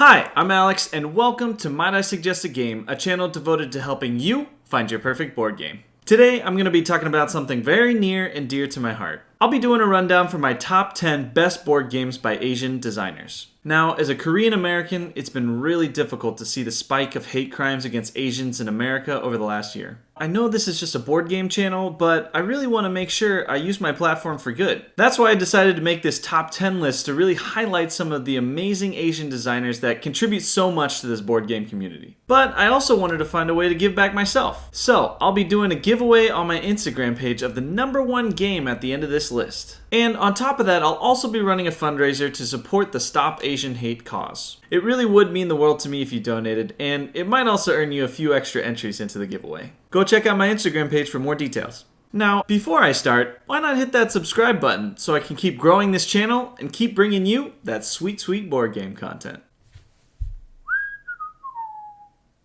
Hi, I'm Alex, and welcome to Might I Suggest a Game, a channel devoted to helping you find your perfect board game. Today, I'm going to be talking about something very near and dear to my heart. I'll be doing a rundown for my top 10 best board games by Asian designers. Now, as a Korean American, it's been really difficult to see the spike of hate crimes against Asians in America over the last year. I know this is just a board game channel, but I really want to make sure I use my platform for good. That's why I decided to make this top 10 list to really highlight some of the amazing Asian designers that contribute so much to this board game community. But I also wanted to find a way to give back myself. So, I'll be doing a giveaway on my Instagram page of the #1 game at the end of this list. And on top of that, I'll also be running a fundraiser to support the Stop Asian Hate cause. It really would mean the world to me if you donated, and it might also earn you a few extra entries into the giveaway. Go check out my Instagram page for more details. Now, before I start, why not hit that subscribe button so I can keep growing this channel and keep bringing you that sweet, sweet board game content.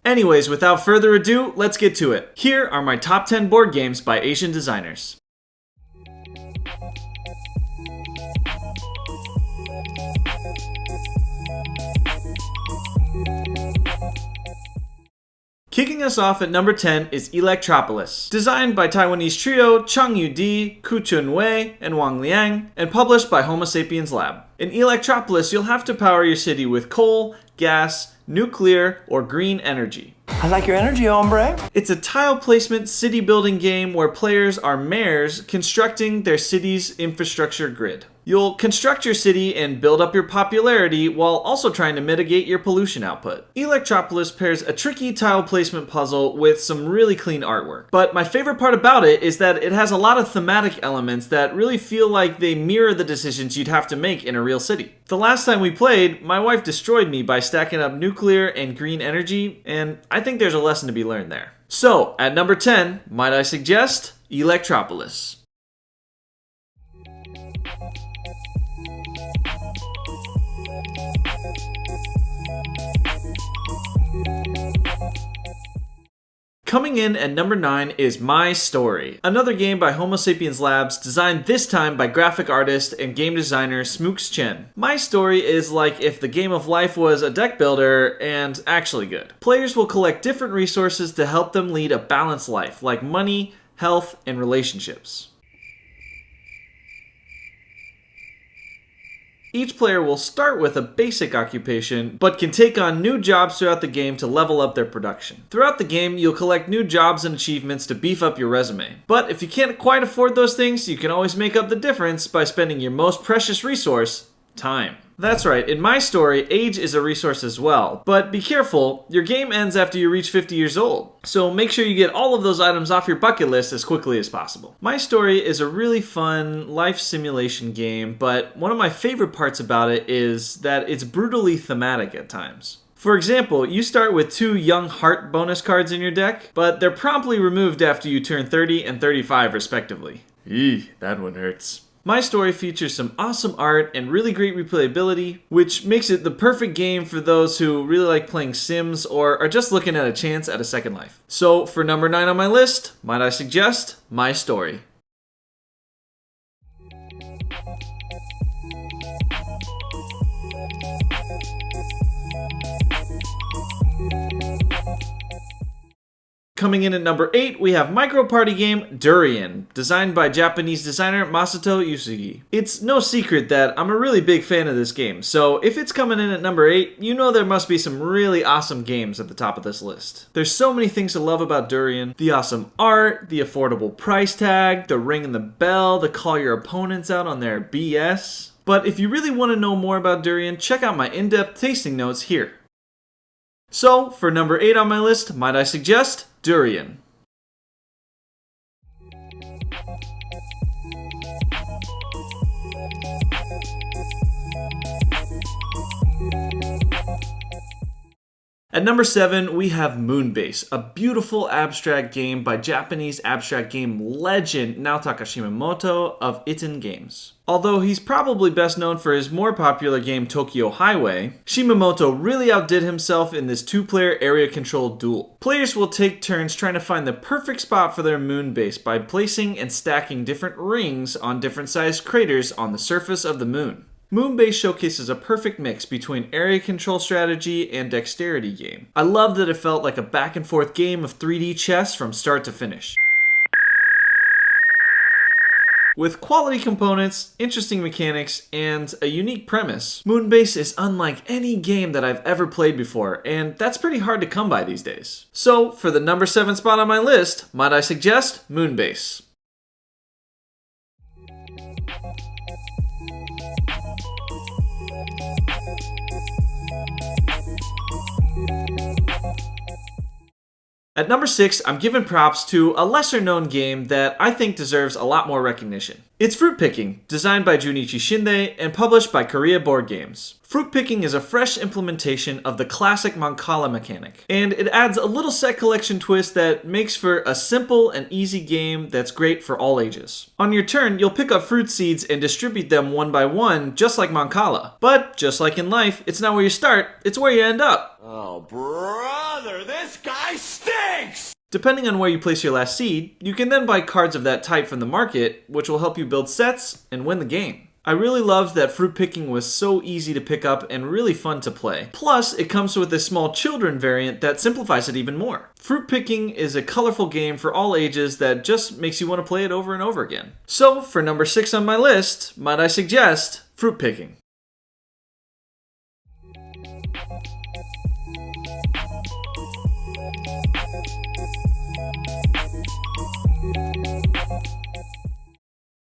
Anyways, without further ado, let's get to it. Here are my top 10 board games by Asian designers. Kicking us off at number 10 is Electropolis. Designed by Taiwanese trio Chung Yu-di, Ku Chun-wei, and Wang Liang, and published by Homo Sapiens Lab. In Electropolis, you'll have to power your city with coal, gas, nuclear, or green energy. I like your energy, hombre. It's a tile placement city building game where players are mayors constructing their city's infrastructure grid. You'll construct your city and build up your popularity while also trying to mitigate your pollution output. Electropolis pairs a tricky tile placement puzzle with some really clean artwork. But my favorite part about it is that it has a lot of thematic elements that really feel like they mirror the decisions you'd have to make in a real city. The last time we played, my wife destroyed me by stacking up nuclear and green energy, and I think there's a lesson to be learned there. So, at number 10, might I suggest Electropolis. Coming in at number 9 is My Story, another game by Homo Sapiens Labs, designed this time by graphic artist and game designer Smooks Chen. My Story is like if the game of life was a deck builder and actually good. Players will collect different resources to help them lead a balanced life, like money, health, and relationships. Each player will start with a basic occupation, but can take on new jobs throughout the game to level up their production. Throughout the game, you'll collect new jobs and achievements to beef up your resume. But if you can't quite afford those things, you can always make up the difference by spending your most precious resource, time. That's right, in My Story, age is a resource as well. But be careful, your game ends after you reach 50 years old. So make sure you get all of those items off your bucket list as quickly as possible. My Story is a really fun life simulation game, but one of my favorite parts about it is that it's brutally thematic at times. For example, you start with 2 young heart bonus cards in your deck, but they're promptly removed after you turn 30 and 35 respectively. Eee, that one hurts. My Story features some awesome art and really great replayability, which makes it the perfect game for those who really like playing Sims or are just looking at a chance at a second life. So for number 9 on my list, might I suggest My Story. Coming in at number 8, we have micro party game Durian, designed by Japanese designer Masato Yusugi. It's no secret that I'm a really big fan of this game, so if it's coming in at number 8, you know there must be some really awesome games at the top of this list. There's so many things to love about Durian: the awesome art, the affordable price tag, the ring and the bell, the call your opponents out on their BS. But if you really want to know more about Durian, check out my in-depth tasting notes here. So, for number 8 on my list, might I suggest Durian. At number 7, we have Moonbase, a beautiful abstract game by Japanese abstract game legend Naotaka Shimamoto of Itten Games. Although he's probably best known for his more popular game Tokyo Highway, Shimamoto really outdid himself in this 2-player area-controlled duel. Players will take turns trying to find the perfect spot for their moon base by placing and stacking different rings on different sized craters on the surface of the moon. Moonbase showcases a perfect mix between area control strategy and dexterity game. I love that it felt like a back and forth game of 3D chess from start to finish. With quality components, interesting mechanics, and a unique premise, Moonbase is unlike any game that I've ever played before, and that's pretty hard to come by these days. So, for the number 7 spot on my list, might I suggest Moonbase. At number 6, I'm giving props to a lesser known game that I think deserves a lot more recognition. It's Fruit Picking, designed by Junichi Shinde and published by Korea Board Games. Fruit Picking is a fresh implementation of the classic Mancala mechanic, and it adds a little set collection twist that makes for a simple and easy game that's great for all ages. On your turn, you'll pick up fruit seeds and distribute them one by one, just like Mancala. But, just like in life, it's not where you start, it's where you end up. Oh, brother, this guy stinks! Depending on where you place your last seed, you can then buy cards of that type from the market, which will help you build sets and win the game. I really loved that Fruit Picking was so easy to pick up and really fun to play. Plus, it comes with a small children variant that simplifies it even more. Fruit Picking is a colorful game for all ages that just makes you want to play it over and over again. So, for number 6 on my list, might I suggest Fruit Picking.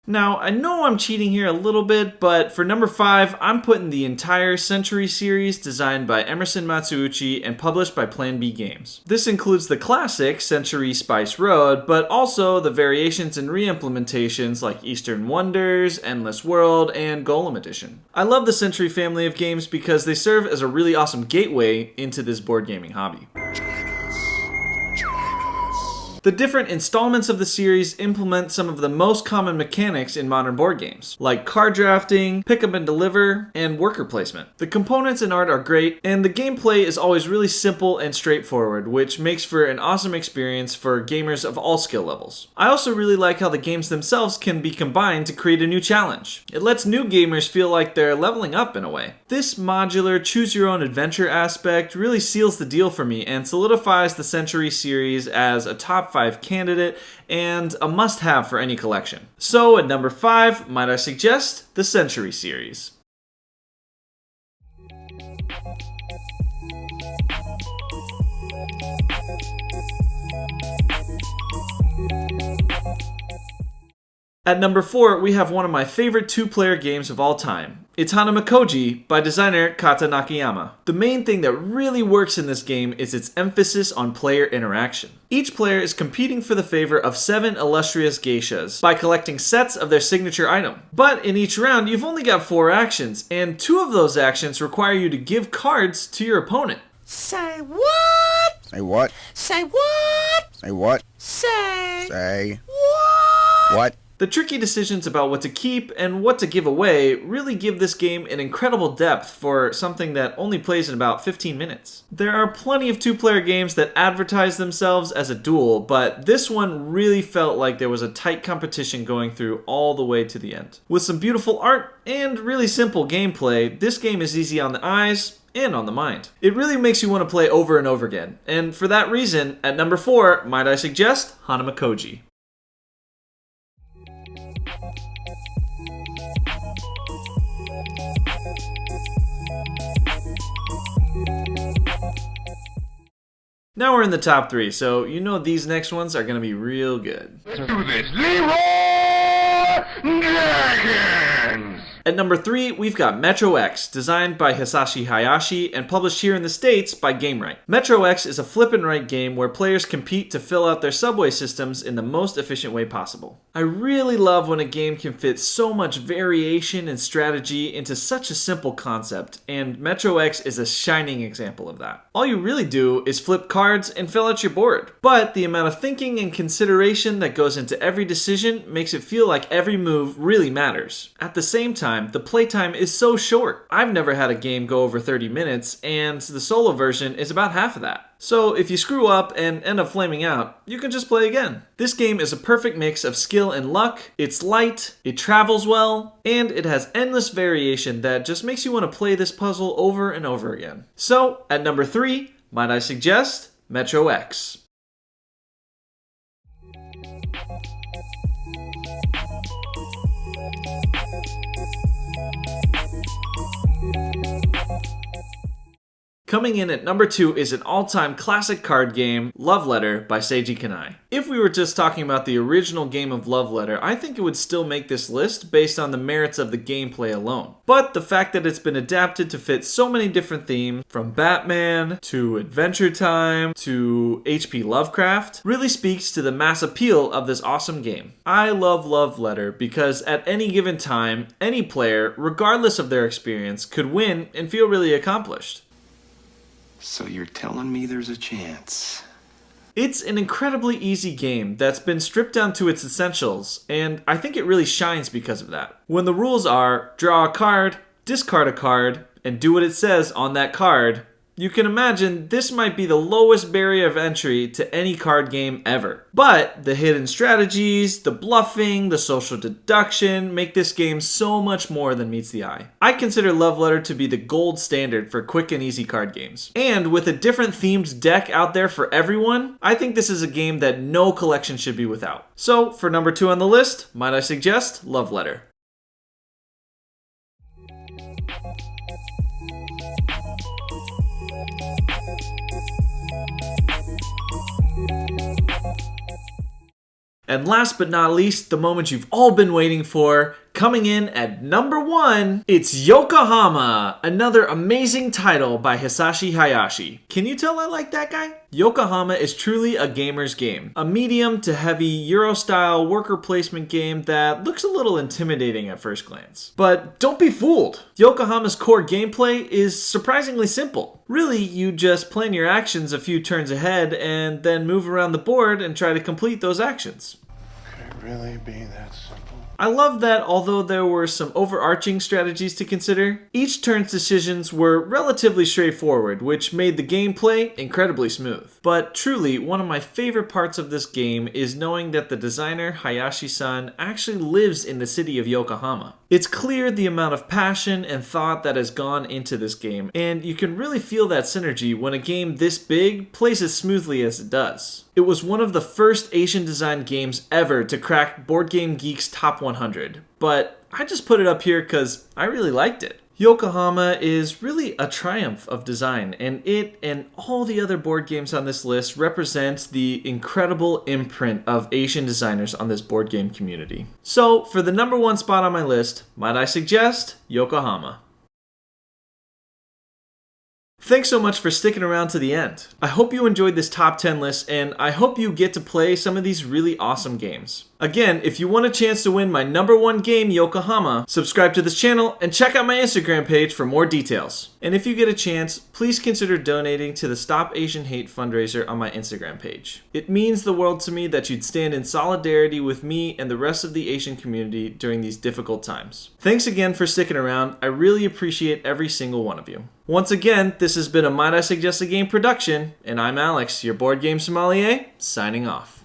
Now, I know I'm cheating here a little bit, but for number 5, I'm putting the entire Century series designed by Emerson Matsuuchi and published by Plan B Games. This includes the classic Century Spice Road, but also the variations and re-implementations like Eastern Wonders, Endless World, and Golem Edition. I love the Century family of games because they serve as a really awesome gateway into this board gaming hobby. The different installments of the series implement some of the most common mechanics in modern board games, like card drafting, pick up and deliver, and worker placement. The components and art are great, and the gameplay is always really simple and straightforward, which makes for an awesome experience for gamers of all skill levels. I also really like how the games themselves can be combined to create a new challenge. It lets new gamers feel like they're leveling up in a way. This modular, choose-your-own-adventure aspect really seals the deal for me and solidifies the Century series as a top 5 candidate and a must-have for any collection. So at number 5, might I suggest the Century series. At number 4, we have one of my favorite 2-player games of all time. It's Hanamikoji by designer Kata Nakayama. The main thing that really works in this game is its emphasis on player interaction. Each player is competing for the favor of 7 illustrious geishas by collecting sets of their signature item. But in each round, you've only got 4 actions, and 2 of those actions require you to give cards to your opponent. Say what? Say what? Say what? Say what? Say What? The tricky decisions about what to keep and what to give away really give this game an incredible depth for something that only plays in about 15 minutes. There are plenty of 2-player games that advertise themselves as a duel, but this one really felt like there was a tight competition going through all the way to the end. With some beautiful art and really simple gameplay, this game is easy on the eyes and on the mind. It really makes you want to play over and over again, and for that reason, at number 4, might I suggest Hanamikoji. Now we're in the top 3, so you know these next ones are going to be real good. Let's do this, Leroy Dragons! At number 3, we've got Metro X, designed by Hisashi Hayashi and published here in the States by GameRight. Metro X is a flip and write game where players compete to fill out their subway systems in the most efficient way possible. I really love when a game can fit so much variation and strategy into such a simple concept, and Metro X is a shining example of that. All you really do is flip cards and fill out your board, but the amount of thinking and consideration that goes into every decision makes it feel like every move really matters. At the same time, time, the playtime is so short. I've never had a game go over 30 minutes, and the solo version is about half of that. So if you screw up and end up flaming out, you can just play again. This game is a perfect mix of skill and luck, it's light, it travels well, and it has endless variation that just makes you want to play this puzzle over and over again. So, at number 3, might I suggest Metro X. Coming in at number 2 is an all-time classic card game, Love Letter by Seiji Kanai. If we were just talking about the original game of Love Letter, I think it would still make this list based on the merits of the gameplay alone. But the fact that it's been adapted to fit so many different themes, from Batman to Adventure Time to H.P. Lovecraft, really speaks to the mass appeal of this awesome game. I love Love Letter because at any given time, any player, regardless of their experience, could win and feel really accomplished. So you're telling me there's a chance? It's an incredibly easy game that's been stripped down to its essentials, and I think it really shines because of that. When the rules are draw a card, discard a card, and do what it says on that card, you can imagine this might be the lowest barrier of entry to any card game ever. But the hidden strategies, the bluffing, the social deduction make this game so much more than meets the eye. I consider Love Letter to be the gold standard for quick and easy card games. And with a different themed deck out there for everyone, I think this is a game that no collection should be without. So for number 2 on the list, might I suggest Love Letter. And last but not least, the moment you've all been waiting for, coming in at number 1, it's Yokohama, another amazing title by Hisashi Hayashi. Can you tell I like that guy? Yokohama is truly a gamer's game, a medium to heavy Euro-style worker placement game that looks a little intimidating at first glance. But don't be fooled. Yokohama's core gameplay is surprisingly simple. Really, you just plan your actions a few turns ahead and then move around the board and try to complete those actions. Could it really be that simple? I love that although there were some overarching strategies to consider, each turn's decisions were relatively straightforward, which made the gameplay incredibly smooth. But truly, one of my favorite parts of this game is knowing that the designer, Hayashi-san, actually lives in the city of Yokohama. It's clear the amount of passion and thought that has gone into this game, and you can really feel that synergy when a game this big plays as smoothly as it does. It was one of the first Asian designed games ever to crack Board Game Geek's top 100, but I just put it up here because I really liked it. Yokohama is really a triumph of design, and it and all the other board games on this list represents the incredible imprint of Asian designers on this board game community. So, for the number 1 spot on my list, might I suggest Yokohama. Thanks so much for sticking around to the end. I hope you enjoyed this top 10 list, and I hope you get to play some of these really awesome games. Again, if you want a chance to win my number 1 game, Yokohama, subscribe to this channel and check out my Instagram page for more details. And if you get a chance, please consider donating to the Stop Asian Hate fundraiser on my Instagram page. It means the world to me that you'd stand in solidarity with me and the rest of the Asian community during these difficult times. Thanks again for sticking around. I really appreciate every single one of you. Once again, this has been a Might I Suggest a Game production, and I'm Alex, your board game sommelier, signing off.